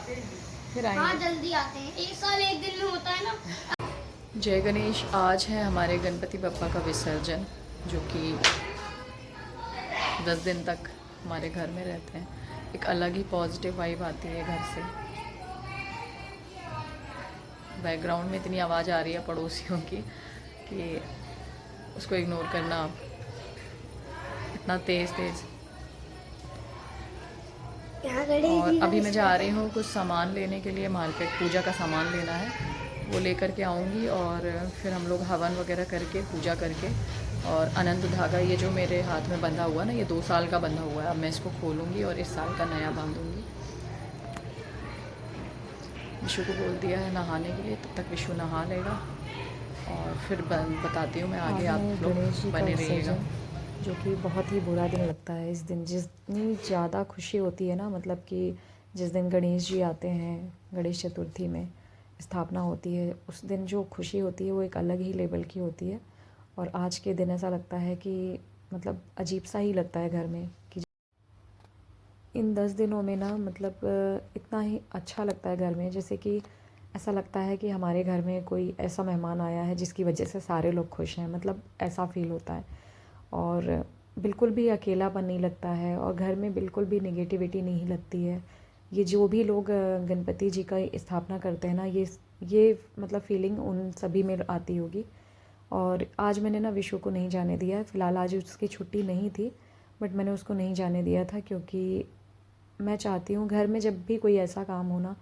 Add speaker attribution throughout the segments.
Speaker 1: फिर आएंगे।
Speaker 2: हाँ जल्दी आते हैं, एक साल एक दिन में होता है ना।
Speaker 1: जय गणेश। आज है हमारे गणपति बप्पा का विसर्जन, जो कि 10 दिन तक हमारे घर में रहते हैं। एक अलग ही पॉजिटिव वाइब आती है घर से। बैकग्राउंड में इतनी आवाज़ आ रही है पड़ोसियों की कि उसको इग्नोर करना आप। इतना तेज़ तेज़। और अभी मैं जा रही हूँ कुछ सामान लेने के लिए मार्केट। पूजा का सामान लेना है, वो लेकर के आऊँगी और फिर हम लोग हवन वगैरह करके पूजा करके और अनंत धागा ये जो मेरे हाथ में बंधा हुआ ना, ये 2 साल का बंधा हुआ है। अब मैं इसको खोलूँगी और इस साल का नया बांधूँगी। विशु को बोल दिया है नहाने के लिए, तब तक विशु नहा लेगा और फिर बताती हूँ मैं आगे। आप लोग
Speaker 3: गणेश जी का
Speaker 1: बने रहिएगा।
Speaker 3: विसर्जन, जो कि बहुत ही बुरा दिन लगता है इस दिन। जितनी ज़्यादा खुशी होती है ना, मतलब कि जिस दिन गणेश जी आते हैं, गणेश चतुर्थी में स्थापना होती है, उस दिन जो खुशी होती है वो एक अलग ही लेवल की होती है। और आज के दिन ऐसा लगता है कि मतलब अजीब सा ही लगता है घर में कि इन 10 दिनों में ना, मतलब इतना ही अच्छा लगता है घर में, जैसे कि ऐसा लगता है कि हमारे घर में कोई ऐसा मेहमान आया है जिसकी वजह से सारे लोग खुश हैं। मतलब ऐसा फ़ील होता है और बिल्कुल भी अकेलापन नहीं लगता है और घर में बिल्कुल भी नेगेटिविटी नहीं लगती है। ये जो भी लोग गणपति जी का स्थापना करते हैं ना, ये मतलब फ़ीलिंग उन सभी में आती होगी। और आज मैंने ना विशु को नहीं जाने दिया है। फ़िलहाल आज उसकी छुट्टी नहीं थी, बट मैंने उसको नहीं जाने दिया था क्योंकि मैं चाहती हूँ घर में जब भी कोई ऐसा काम हो ना,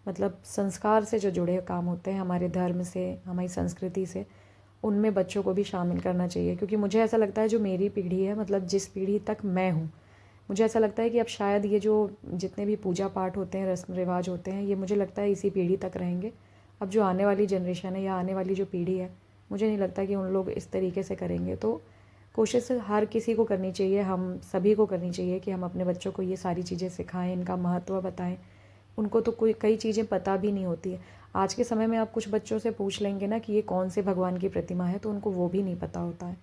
Speaker 3: मतलब संस्कार से जो जुड़े काम होते हैं, हमारे धर्म से, हमारी संस्कृति से, उनमें बच्चों को भी शामिल करना चाहिए। क्योंकि मुझे ऐसा लगता है जो मेरी पीढ़ी है, मतलब जिस पीढ़ी तक मैं हूँ, मुझे ऐसा लगता है कि अब शायद ये जो जितने भी पूजा पाठ होते हैं, रस्म रिवाज होते हैं, ये मुझे लगता है इसी पीढ़ी तक रहेंगे। अब जो आने वाली जनरेशन है या आने वाली जो पीढ़ी है, मुझे नहीं लगता कि उन लोग इस तरीके से करेंगे। तो कोशिश हर किसी को करनी चाहिए, हम सभी को करनी चाहिए कि हम अपने बच्चों को ये सारी चीज़ें सिखाएं, इनका महत्व बताएं। उनको तो कई चीज़ें पता भी नहीं होती है। आज के समय में आप कुछ बच्चों से पूछ लेंगे ना कि ये कौन से भगवान की प्रतिमा है, तो उनको वो भी नहीं पता होता है।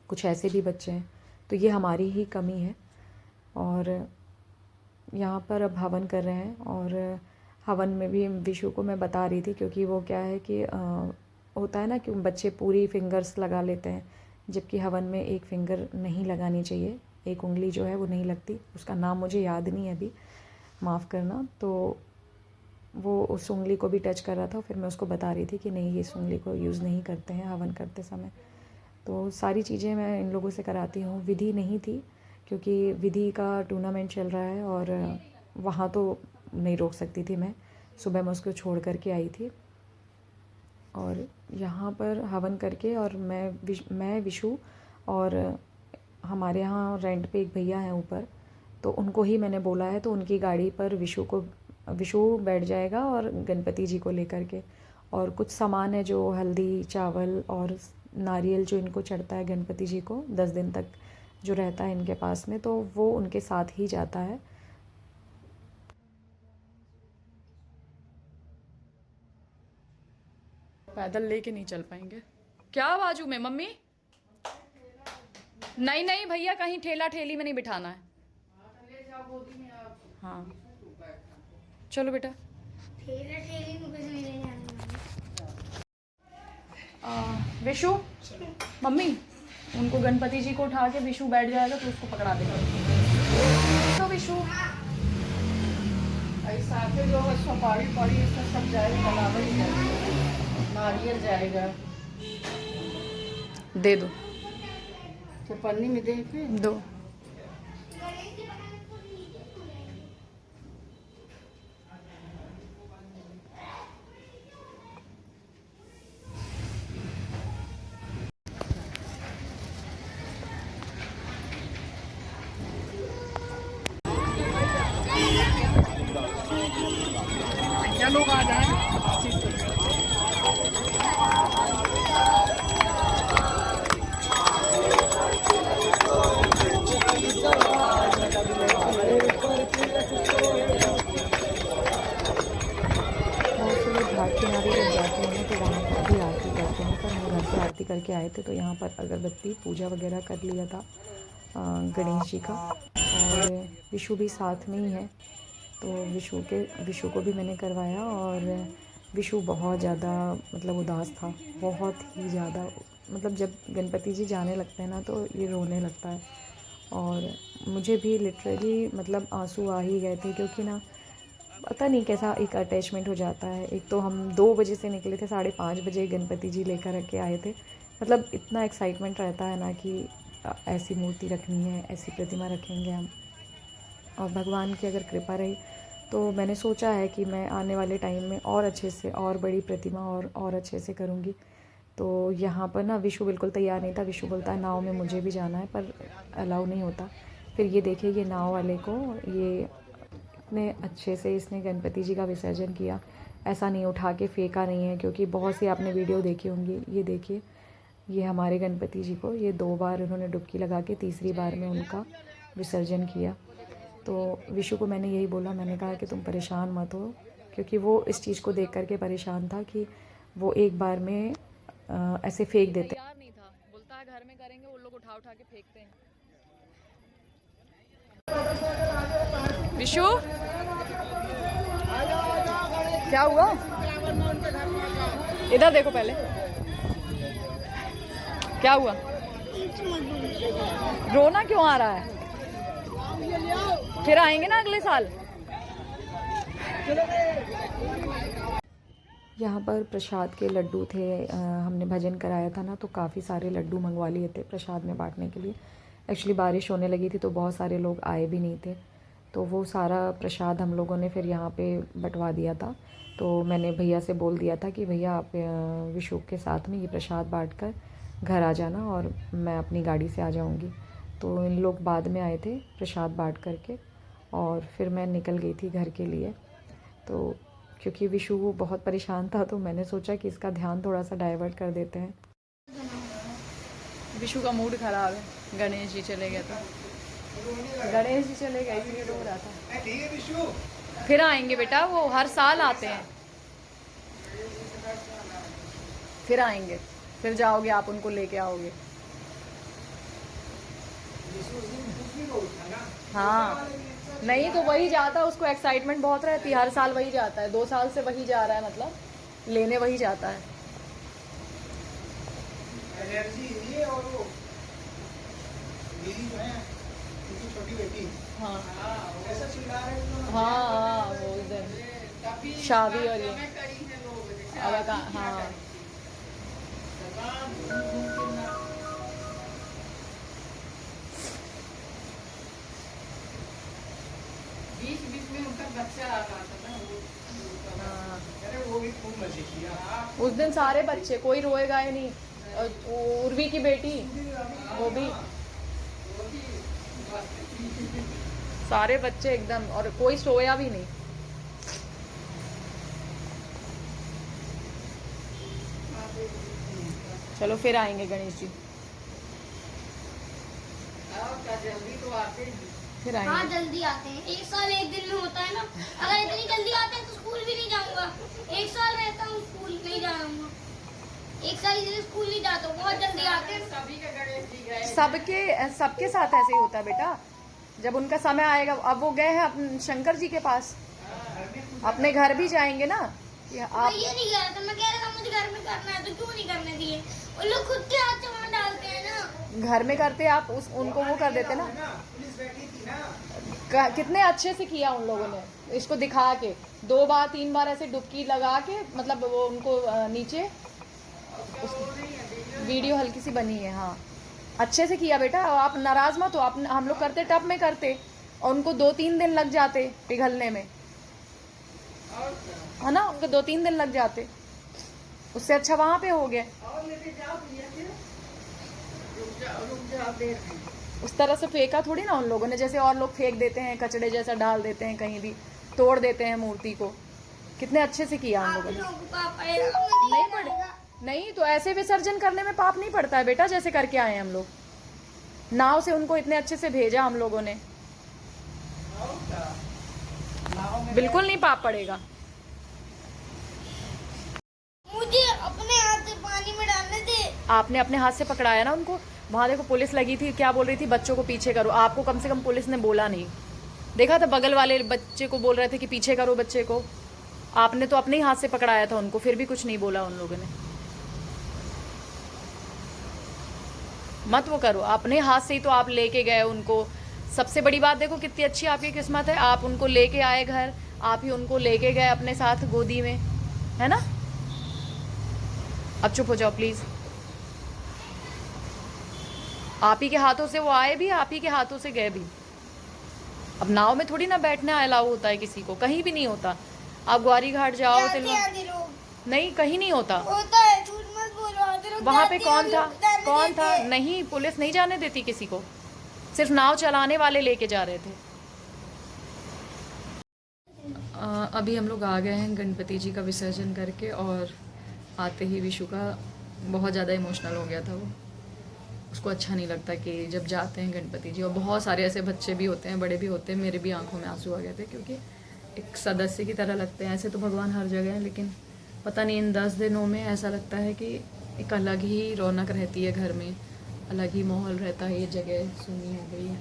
Speaker 3: कुछ ऐसे भी बच्चे हैं, तो ये हमारी ही कमी है। और यहाँ पर अब हवन कर रहे हैं और हवन में भी विशु को मैं बता रही थी, क्योंकि वो क्या है कि होता है ना कि बच्चे पूरी फिंगर्स लगा लेते हैं, जबकि हवन में एक फिंगर नहीं लगानी चाहिए, एक उंगली जो है वो नहीं लगती। उसका नाम मुझे याद नहीं है अभी, माफ़ करना। तो वो उस उंगली को भी टच कर रहा था, फिर मैं उसको बता रही थी कि नहीं, ये इस उंगली को यूज़ नहीं करते हैं हवन करते समय। तो सारी चीज़ें मैं इन लोगों से कराती हूँ। विधि नहीं थी क्योंकि विधि का टूर्नामेंट चल रहा है और वहाँ तो नहीं रोक सकती थी मैं। सुबह मैं उसको छोड़ कर के आई थी और यहाँ पर हवन करके, और मैं विशु और हमारे यहाँ रेंट पे एक भैया हैं ऊपर, तो उनको ही मैंने बोला है, तो उनकी गाड़ी पर विशु बैठ जाएगा और गणपति जी को लेकर के। और कुछ सामान है जो हल्दी, चावल और नारियल जो इनको चढ़ता है गणपति जी को 10 दिन तक जो रहता है इनके पास में, तो वो उनके साथ ही जाता है।
Speaker 1: पैदल लेके नहीं चल पाएंगे क्या बाजू में मम्मी? नहीं नहीं भैया, कहीं ठेला ठेली में नहीं बिठाना है। हाँ चलो बेटा।
Speaker 2: ठेला ठेली में कुछ नहीं ले जाना।
Speaker 1: विशु, मम्मी उनको गणपति जी को उठा के विशु बैठ जाएगा तो उसको पकड़ा देगा। तो विशु
Speaker 4: ऐसा के जो है सुपारी पड़ी, इसका सब जाएगा, बनावे ही जाएगा, नारियल जाएगा।
Speaker 1: दे दो,
Speaker 4: तो पन्नी में दे के
Speaker 1: दो।
Speaker 4: क्या लोग आ जाए।
Speaker 3: घाट किनारे जब जाते हैं तो वहाँ पर भी आरती करते हैं, पर हम घर से आरती करके आए थे, तो यहाँ पर अगरबत्ती पूजा वगैरह कर लिया था गणेश जी का। और विशु भी साथ में ही है, तो विशु को भी मैंने करवाया। और विशु बहुत ज़्यादा मतलब उदास था, बहुत ही ज़्यादा। मतलब जब गणपति जी जाने लगते हैं ना तो ये रोने लगता है। और मुझे भी लिटरली मतलब आंसू आ ही गए थे, क्योंकि ना पता नहीं कैसा एक अटैचमेंट हो जाता है। एक तो हम 2 बजे से निकले थे, 5:30 बजे गणपति जी लेकर के आए थे। मतलब इतना एक्साइटमेंट रहता है ना कि ऐसी मूर्ति रखनी है, ऐसी प्रतिमा रखेंगे हम। और भगवान की अगर कृपा रही तो मैंने सोचा है कि मैं आने वाले टाइम में और अच्छे से और बड़ी प्रतिमा और अच्छे से करूँगी। तो यहाँ पर ना विशु बिल्कुल तैयार नहीं था। विशु बोलता है नाव में मुझे भी जाना है, पर अलाउ नहीं होता। फिर ये देखिए ये नाव वाले को, ये इतने अच्छे से इसने गणपति जी का विसर्जन किया। ऐसा नहीं उठा के फेंका नहीं है, क्योंकि बहुत सी आपने वीडियो देखी होंगी। ये देखिए ये हमारे गणपति जी को ये 2 बार उन्होंने डुबकी लगा के तीसरी बार में उनका विसर्जन किया। तो विशु को मैंने यही बोला, मैंने कहा कि तुम परेशान मत हो, क्योंकि वो इस चीज़ को देख करके परेशान था कि वो एक बार में ऐसे फेंक देते।
Speaker 1: तैयार नहीं था, बोलता है घर में करेंगे, वो लोग उठा उठा के फेंकते हैं। विशु क्या हुआ? इधर देखो पहले, क्या हुआ? रोना क्यों आ रहा है? फिर आएंगे ना अगले साल।
Speaker 3: यहाँ पर प्रसाद के लड्डू थे। हमने भजन कराया था ना, तो काफ़ी सारे लड्डू मंगवा लिए थे प्रसाद में बांटने के लिए। एक्चुअली बारिश होने लगी थी तो बहुत सारे लोग आए भी नहीं थे, तो वो सारा प्रसाद हम लोगों ने फिर यहाँ पे बंटवा दिया था। तो मैंने भैया से बोल दिया था कि भैया आप विशु के साथ में ये प्रसाद बांट कर घर आ जाना और मैं अपनी गाड़ी से आ जाऊँगी। तो इन लोग बाद में आए थे प्रसाद बांट करके, और फिर मैं निकल गई थी घर के लिए। तो क्योंकि विशु वो बहुत परेशान था, तो मैंने सोचा कि इसका ध्यान थोड़ा सा डाइवर्ट कर देते हैं।
Speaker 1: विशु का मूड खराब है, गणेश जी चले गए तो गणेश जी चले गए इसलिए रो रहा था। फिर आएंगे बेटा, वो हर साल आते हैं। फिर आएंगे, फिर जाओगे आप उनको लेके आओगे। हाँ नहीं तो वही जाता, उसको एक्साइटमेंट बहुत रहती है, हर साल वही जाता है। 2 साल से वही जा रहा है, मतलब लेने वही जाता है।
Speaker 5: एनर्जी और वो मेरी जो है उनकी छोटी बेटी,
Speaker 1: हाँ
Speaker 5: ऐसा चिल्ला रहे हैं।
Speaker 1: हाँ वो इधर शादी और ये अब हाँ
Speaker 4: बीच बीच में उनका बच्चा आता था ना,
Speaker 5: अरे वो भी खूब मजे किया
Speaker 1: उस दिन। सारे बच्चे, कोई रोएगा ही नहीं। उर्वी की बेटी वो भी, सारे बच्चे एकदम, और कोई सोया भी नहीं। चलो फिर आएंगे गणेश जी,
Speaker 4: जल्दी तो आते हैं।
Speaker 1: फिर
Speaker 2: हाँ
Speaker 1: आएंगे।
Speaker 2: जल्दी आते हैं। 1 साल 1 दिन में होता है ना। अगर इतनी जल्दी आते हैं तो स्कूल भी नहीं जाऊंगा। 1 साल रहता हूँ स्कूल नहीं जाऊंगा। 1 साल इसलिए स्कूल नहीं जाता हूँ। बहुत जल्दी आते हैं।
Speaker 4: सभी के गणेश जी गए।
Speaker 1: सबके साथ ऐसे ही होता है बेटा, जब उनका समय आएगा। अब वो गए हैं अपने शंकर जी के पास, अपने घर भी जाएंगे ना। आप
Speaker 2: ये नहीं कह रहा था, मैं कह रहा था मुझे घर में करना है, तो क्यों नहीं करने दिए? वो लोग खुद के हाथ से वहाँ डालते हैं ना।
Speaker 1: घर में करते, आप उनको वो कर देते ना।
Speaker 5: पुलिस बैठी थी ना,
Speaker 1: कितने अच्छे से किया उन लोगों ने, इसको दिखा के 2 बार 3 बार ऐसे डुबकी लगा के, मतलब वो उनको नीचे वीडियो हल्की सी बनी है। हाँ अच्छे से किया बेटा, आप नाराज मत हो। आप हम लोग करते टब में करते और उनको 2-3 दिन लग जाते पिघलने में, है ना। उनको 2-3 दिन लग जाते, उससे अच्छा वहां पे हो गया।
Speaker 4: और लेके जाओ भैया के, रुक जाओ देर में।
Speaker 1: उस तरह से फेंका थोड़ी ना उन लोगों ने, जैसे और लोग फेंक देते हैं, कचड़े जैसा डाल देते हैं, कहीं भी तोड़ देते हैं मूर्ति को। कितने अच्छे से किया उन लोगों ने। नहीं पड़ेगा, नहीं तो ऐसे विसर्जन करने में पाप नहीं पड़ता है बेटा, जैसे करके आए हम लोग। नाव से उनको इतने अच्छे से भेजा हम लोगों ने, बिल्कुल नहीं पाप पड़ेगा।
Speaker 2: मुझे अपने हाथ से पानी में डालने दे।
Speaker 1: आपने अपने हाथ से पकड़ाया ना उनको। वहां देखो पुलिस लगी थी, क्या बोल रही थी, बच्चों को पीछे करो। आपको कम से कम पुलिस ने बोला नहीं, देखा था बगल वाले बच्चे को बोल रहे थे कि पीछे करो बच्चे को, आपने तो अपने ही हाथ से पकड़ाया था उनको, फिर भी कुछ नहीं बोला उन लोगों ने। मत वो करो, अपने हाथ से ही तो आप लेके गए उनको। सबसे बड़ी बात देखो कितनी अच्छी आपकी किस्मत है, आप उनको लेके आए घर, आप ही उनको लेके गए अपने साथ गोदी में, है ना। अब चुप हो जाओ प्लीज़। आप ही के हाथों से वो आए भी, आप ही के हाथों से गए भी। अब नाव में थोड़ी ना बैठना अलाउ होता है किसी को, कहीं भी नहीं होता। आप ग्वारी घाट जाओ
Speaker 2: जाते
Speaker 1: तो
Speaker 2: आधे लोग
Speaker 1: नहीं, कहीं नहीं होता।
Speaker 2: होता है, झूठ मत बोलो, आधे लोग
Speaker 1: वहाँ पे
Speaker 2: जाते
Speaker 1: कौन
Speaker 2: हैं,
Speaker 1: था,
Speaker 2: लोग जाने
Speaker 1: कौन
Speaker 2: देते
Speaker 1: था?
Speaker 2: हैं।
Speaker 1: नहीं, पुलिस नहीं जाने देती किसी को, सिर्फ नाव चलाने वाले लेके जा रहे थे। अभी हम लोग आ गए हैं गणपति जी का विसर्जन करके, और आते ही विशु का बहुत ज़्यादा इमोशनल हो गया था वो। उसको अच्छा नहीं लगता कि जब जाते हैं गणपति जी, और बहुत सारे ऐसे बच्चे भी होते हैं, बड़े भी होते हैं, मेरे भी आंखों में आंसू आ गए थे, क्योंकि एक सदस्य की तरह लगते हैं। ऐसे तो भगवान हर जगह है, लेकिन पता नहीं इन 10 दिनों में ऐसा लगता है कि एक अलग ही रौनक रहती है घर में, अलग ही माहौल रहता है। ये जगह सुनी हो गई है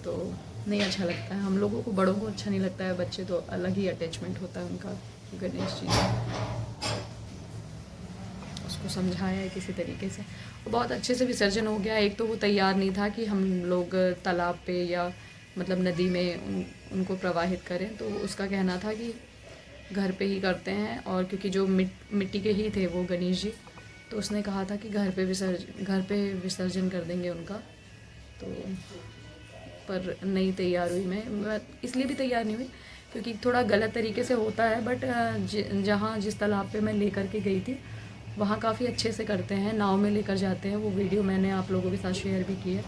Speaker 1: तो नहीं अच्छा लगता है। हम लोगों को, बड़ों को अच्छा नहीं लगता है, बच्चे तो अलग ही अटैचमेंट होता है उनका गणेश जी से। उसको समझाया है किसी तरीके से, बहुत अच्छे से विसर्जन हो गया। एक तो वो तैयार नहीं था कि हम लोग तालाब पे या मतलब नदी में उनको प्रवाहित करें, तो उसका कहना था कि घर पे ही करते हैं। और क्योंकि जो मिट्टी के ही थे वो गणेश जी, तो उसने कहा था कि घर पे विसर्जन कर देंगे उनका। तो पर नहीं तैयार हुई मैं इसलिए भी तैयार नहीं हुई क्योंकि थोड़ा गलत तरीके से होता है। बट जहाँ जिस तालाब पे मैं लेकर के गई थी वहाँ काफ़ी अच्छे से करते हैं, नाव में लेकर जाते हैं। वो वीडियो मैंने आप लोगों के साथ शेयर भी की है,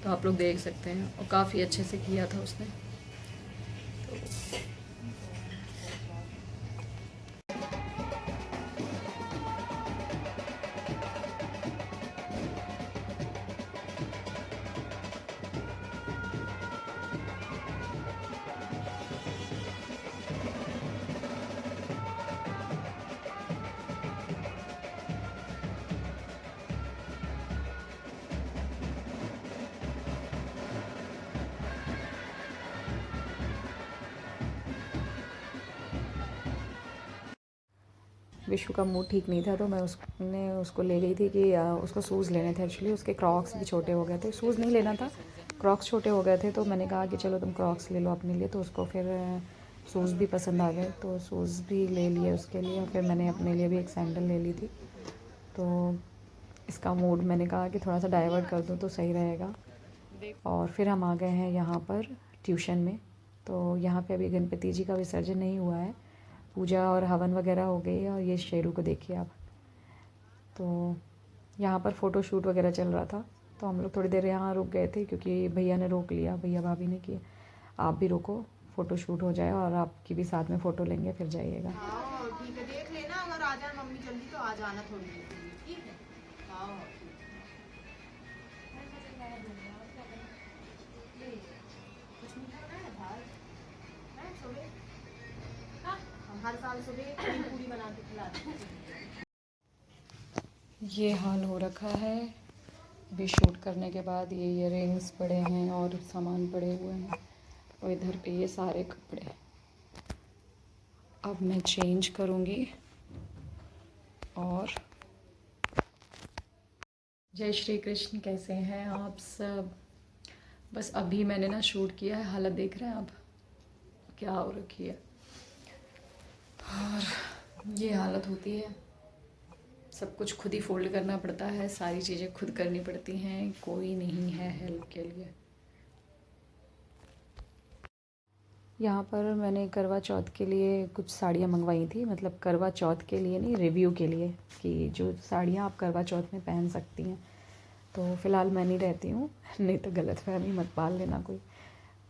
Speaker 1: तो आप लोग देख सकते हैं। और काफ़ी अच्छे से किया था उसने।
Speaker 3: विशु का मूड ठीक नहीं था, तो मैं उसको ले गई थी कि उसको शूज़ लेने थे। एक्चुअली उसके क्रॉक्स भी छोटे हो गए थे, शूज़ नहीं लेना था, क्रॉक्स छोटे हो गए थे। तो मैंने कहा कि चलो तुम क्रॉक्स ले लो अपने लिए। तो उसको फिर शूज़ भी पसंद आ गए, तो शूज़ भी ले लिए उसके लिए। और फिर मैंने अपने लिए भी एक सैंडल ले ली थी। तो इसका मूड मैंने कहा कि थोड़ा सा डाइवर्ट कर दूँ तो सही रहेगा। और फिर हम आ गए हैं यहाँ पर ट्यूशन में। तो यहाँ पे अभी गणपति जी का विसर्जन नहीं हुआ है, पूजा और हवन वगैरह हो गई है। और ये शेरू को देखिए आप। तो यहाँ पर फ़ोटो शूट वगैरह चल रहा था, तो हम लोग थोड़ी देर यहाँ रुक गए थे क्योंकि भैया ने रोक लिया, भैया भाभी ने कि आप भी रुको, फ़ोटो शूट हो जाए और आपकी भी साथ में फ़ोटो लेंगे फिर जाइएगा।
Speaker 4: हाँ ठीक है, देख लेना, अगर आ जाए मम्मी जल्दी तो आ जाना थोड़ी देर के लिए, ठीक है। हाँ कुछ मीठा बनाया दाल है सुबह, हम हर साल सुबह पूरी बना के खिलाते हैं।
Speaker 1: ये हाल हो रखा है अभी शूट करने के बाद। ये इयररिंग्स पड़े हैं और सामान पड़े हुए हैं, और इधर पे ये सारे कपड़े। अब मैं चेंज करूँगी। और जय श्री कृष्ण, कैसे हैं आप सब। बस अभी मैंने ना शूट किया है, हालत देख रहे हैं आप क्या हो रखी है। और ये हालत होती है, सब कुछ खुद ही फोल्ड करना पड़ता है, सारी चीज़ें खुद करनी पड़ती हैं, कोई नहीं है हेल्प के लिए।
Speaker 3: यहाँ पर मैंने करवा चौथ के लिए कुछ साड़ियाँ मंगवाई थी, मतलब करवा चौथ के लिए नहीं, रिव्यू के लिए, कि जो साड़ियाँ आप करवा चौथ में पहन सकती हैं। तो फ़िलहाल मैं नहीं रहती हूँ, नहीं तो गलतफहमी मत पाल लेना कोई।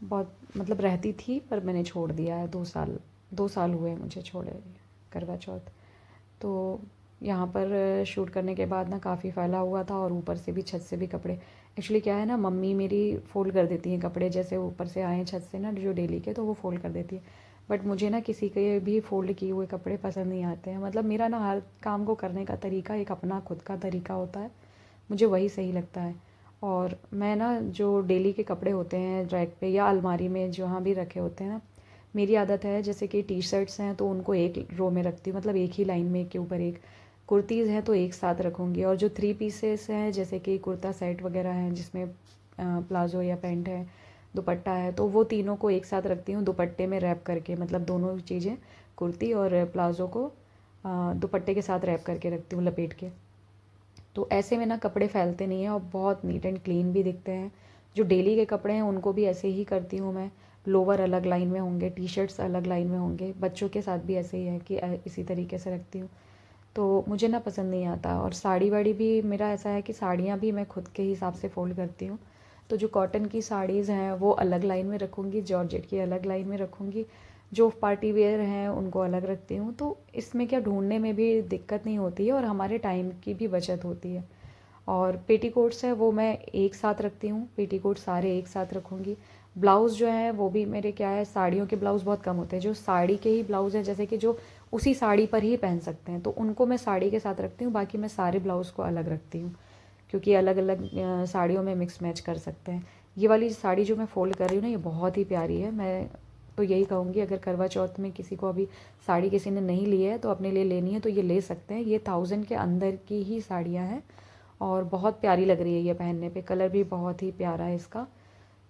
Speaker 3: बहुत मतलब रहती थी, पर मैंने छोड़ दिया है। 2 साल हुए मुझे छोड़े करवा चौथ। तो यहाँ पर शूट करने के बाद ना काफ़ी फैला हुआ था, और ऊपर से भी छत से भी कपड़े। एक्चुअली क्या है ना, मम्मी मेरी फ़ोल्ड कर देती हैं कपड़े, जैसे ऊपर से आए छत से ना जो डेली के, तो वो फ़ोल्ड कर देती है। बट मुझे ना किसी के भी फ़ोल्ड किए हुए कपड़े पसंद नहीं आते हैं। मतलब मेरा ना हर काम को करने का तरीका एक अपना खुद का तरीका होता है, मुझे वही सही लगता है। और मैं ना जो डेली के कपड़े होते हैं रैक पे या अलमारी में जहाँ भी रखे होते हैं ना, मेरी आदत है जैसे कि टी शर्ट्स हैं तो उनको एक रो में रखती हूँ, मतलब एक ही लाइन में, एक के ऊपर एक। कुर्तीज़ हैं तो एक साथ रखूँगी, और जो 3 पीसेस हैं जैसे कि कुर्ता सेट वगैरह हैं जिसमें प्लाज़ो या पैंट है, दुपट्टा है, तो वो तीनों को एक साथ रखती हूँ दुपट्टे में रैप करके, मतलब दोनों चीज़ें, कुर्ती और प्लाज़ो को दुपट्टे के साथ रैप करके रखती हूँ लपेट के। तो ऐसे में ना कपड़े फैलते नहीं हैं और बहुत नीट एंड क्लीन भी दिखते हैं। जो डेली के कपड़े हैं उनको भी ऐसे ही करती हूँ मैं। लोवर अलग लाइन में होंगे, टी शर्ट्स अलग लाइन में होंगे, बच्चों के साथ भी ऐसे ही है कि इसी तरीके से रखती हूँ। तो मुझे ना पसंद नहीं आता। और साड़ी वाड़ी भी मेरा ऐसा है कि साड़ियाँ भी मैं खुद के हिसाब से फ़ोल्ड करती हूँ। तो जो कॉटन की साड़ीज़ हैं वो अलग लाइन में रखूँगी, जॉर्जेट की अलग लाइन में रखूँगी, जो पार्टी वेयर हैं उनको अलग रखती हूँ। तो इसमें क्या ढूंढने में भी दिक्कत नहीं होती है और हमारे टाइम की भी बचत होती है। और पेटीकोट्स है वो मैं एक साथ रखती हूँ, पेटीकोट सारे एक साथ रखूँगी। ब्लाउज़ जो है वो भी मेरे क्या है, साड़ियों के ब्लाउज़ बहुत कम होते हैं, जो साड़ी के ही ब्लाउज़ हैं जैसे कि जो उसी साड़ी पर ही पहन सकते हैं, तो उनको मैं साड़ी के साथ रखती हूँ। बाकी मैं सारे ब्लाउज़ को अलग रखती हूँ क्योंकि अलग अलग साड़ियों में मिक्स मैच कर सकते हैं। ये वाली साड़ी जो मैं फ़ोल्ड कर रही हूँ ना, ये बहुत ही प्यारी है। मैं तो यही कहूँगी, अगर करवा चौथ में किसी को अभी साड़ी किसी ने नहीं ली है तो अपने लिए लेनी है तो ये ले सकते हैं। ये 1000 के अंदर की ही साड़ियाँ हैं और बहुत प्यारी लग रही है ये पहनने पे, कलर भी बहुत ही प्यारा है इसका।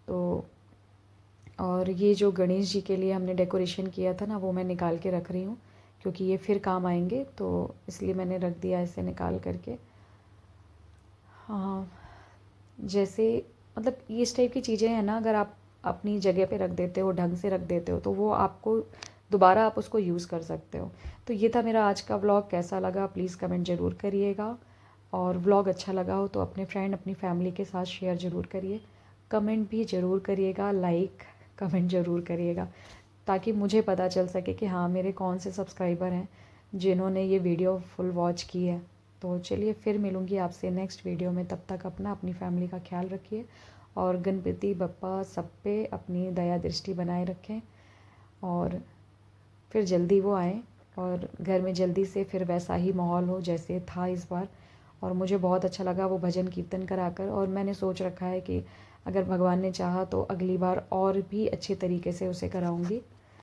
Speaker 3: तो और ये जो गणेश जी के लिए हमने डेकोरेशन किया था ना, वो मैं निकाल के रख रही हूँ क्योंकि ये फिर काम आएंगे, तो इसलिए मैंने रख दिया इसे निकाल करके। हाँ, जैसे मतलब ये इस टाइप की चीज़ें हैं ना, अगर आप अपनी जगह पे रख देते हो, ढंग से रख देते हो, तो वो आपको दोबारा आप उसको यूज़ कर सकते हो। तो ये था मेरा आज का व्लॉग। कैसा लगा प्लीज़ कमेंट ज़रूर करिएगा, और व्लॉग अच्छा लगा हो तो अपने फ्रेंड अपनी फैमिली के साथ शेयर ज़रूर करिए। कमेंट भी ज़रूर करिएगा, लाइक कमेंट ज़रूर करिएगा, ताकि मुझे पता चल सके कि हाँ मेरे कौन से सब्सक्राइबर हैं जिन्होंने ये वीडियो फुल वॉच की है। तो चलिए फिर मिलूँगी आपसे नेक्स्ट वीडियो में, तब तक अपना अपनी फैमिली का ख्याल रखिए और गणपति बप्पा सब पे अपनी दया दृष्टि बनाए रखें, और फिर जल्दी वो आए और घर में जल्दी से फिर वैसा ही माहौल हो जैसे था इस बार। और मुझे बहुत अच्छा लगा वो भजन कीर्तन कराकर, और मैंने सोच रखा है कि अगर भगवान ने चाहा तो अगली बार और भी अच्छे तरीके से उसे कराऊंगी।